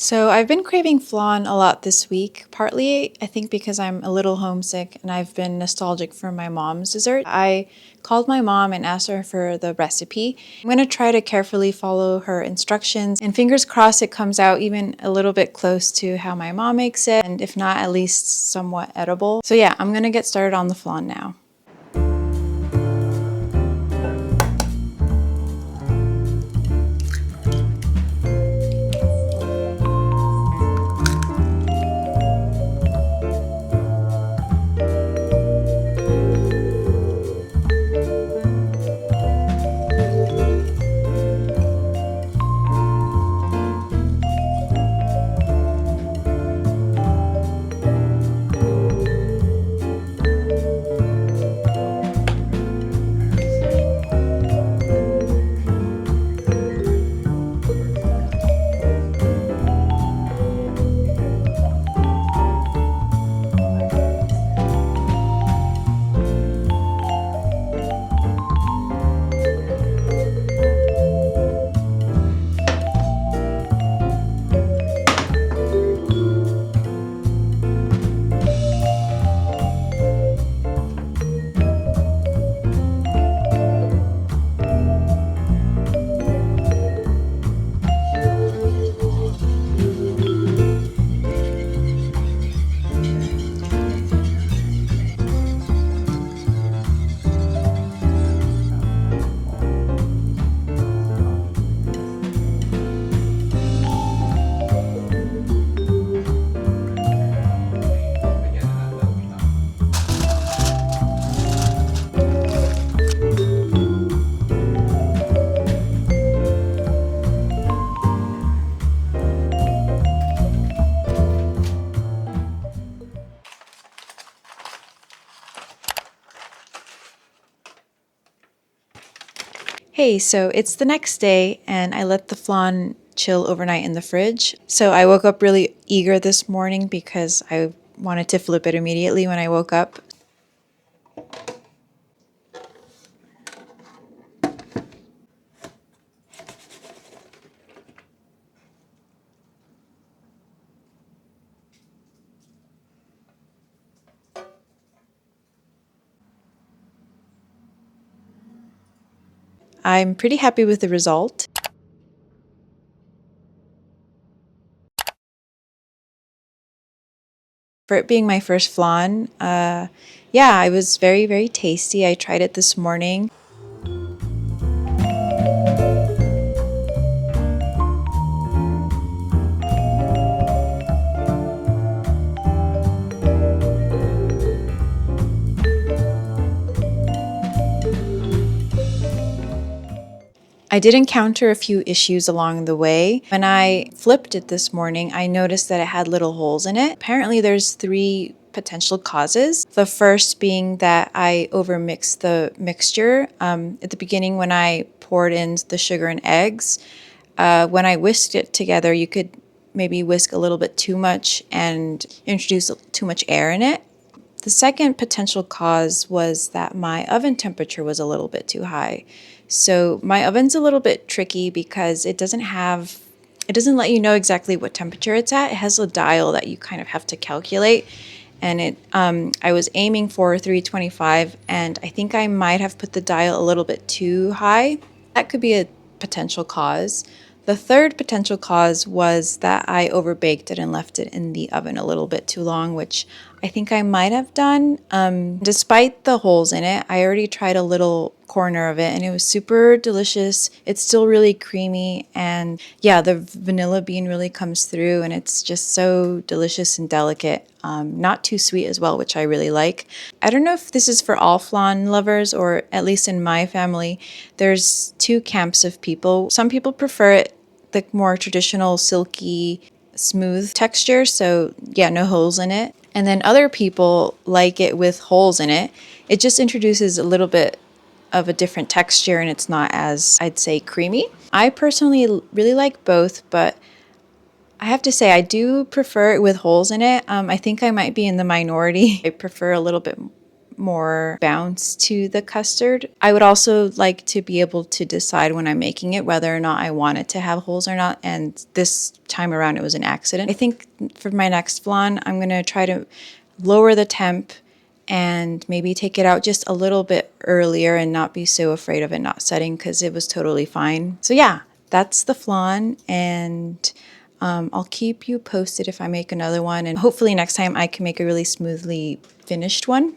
So I've been craving flan a lot this week, partly I think because I'm a little homesick and I've been nostalgic for my mom's dessert. I called my mom and asked her for the recipe. I'm going to try to carefully follow her instructions and fingers crossed it comes out even a little bit close to how my mom makes it, and if not, at least somewhat edible. So yeah, I'm going to get started on the flan now. Hey, so it's the next day and I let the flan chill overnight in the fridge. So I woke up really eager this morning because I wanted to flip it immediately when I woke up. I'm pretty happy with the result. For it being my first flan, yeah, it was very, very tasty. I tried it this morning. I did encounter a few issues along the way. When I flipped it this morning, I noticed that it had little holes in it. Apparently there's three potential causes. The first being that I overmixed the mixture. At the beginning when I poured in the sugar and eggs, when I whisked it together, you could maybe whisk a little bit too much and introduce too much air in it. The second potential cause was that my oven temperature was a little bit too high. So my oven's a little bit tricky because it doesn't let you know exactly what temperature it's at. It has a dial that you kind of have to calculate. And I was aiming for 325, and I think I might have put the dial a little bit too high. That could be a potential cause. The third potential cause was that I overbaked it and left it in the oven a little bit too long, which I think I might have done. Despite the holes in it, I already tried a little corner of it and it was super delicious. It's still really creamy, and yeah, the vanilla bean really comes through and it's just so delicious and delicate. Not too sweet as well, which I really like. I don't know if this is for all flan lovers, or at least in my family, there's two camps of people. Some people prefer it the more traditional, silky, smooth texture, so yeah, no holes in it. And then other people like it with holes in it. It just introduces a little bit of a different texture and it's not as, I'd say, creamy. I personally really like both, but I have to say I do prefer it with holes in it. I think I might be in the minority. I prefer a little bit more bounce to the custard. I would also like to be able to decide when I'm making it whether or not I want it to have holes or not, and this time around it was an accident. I think for my next flan, I'm going to try to lower the temp and maybe take it out just a little bit earlier and not be so afraid of it not setting, because it was totally fine. So yeah, that's the flan, and I'll keep you posted if I make another one, and hopefully next time I can make a really smoothly finished one.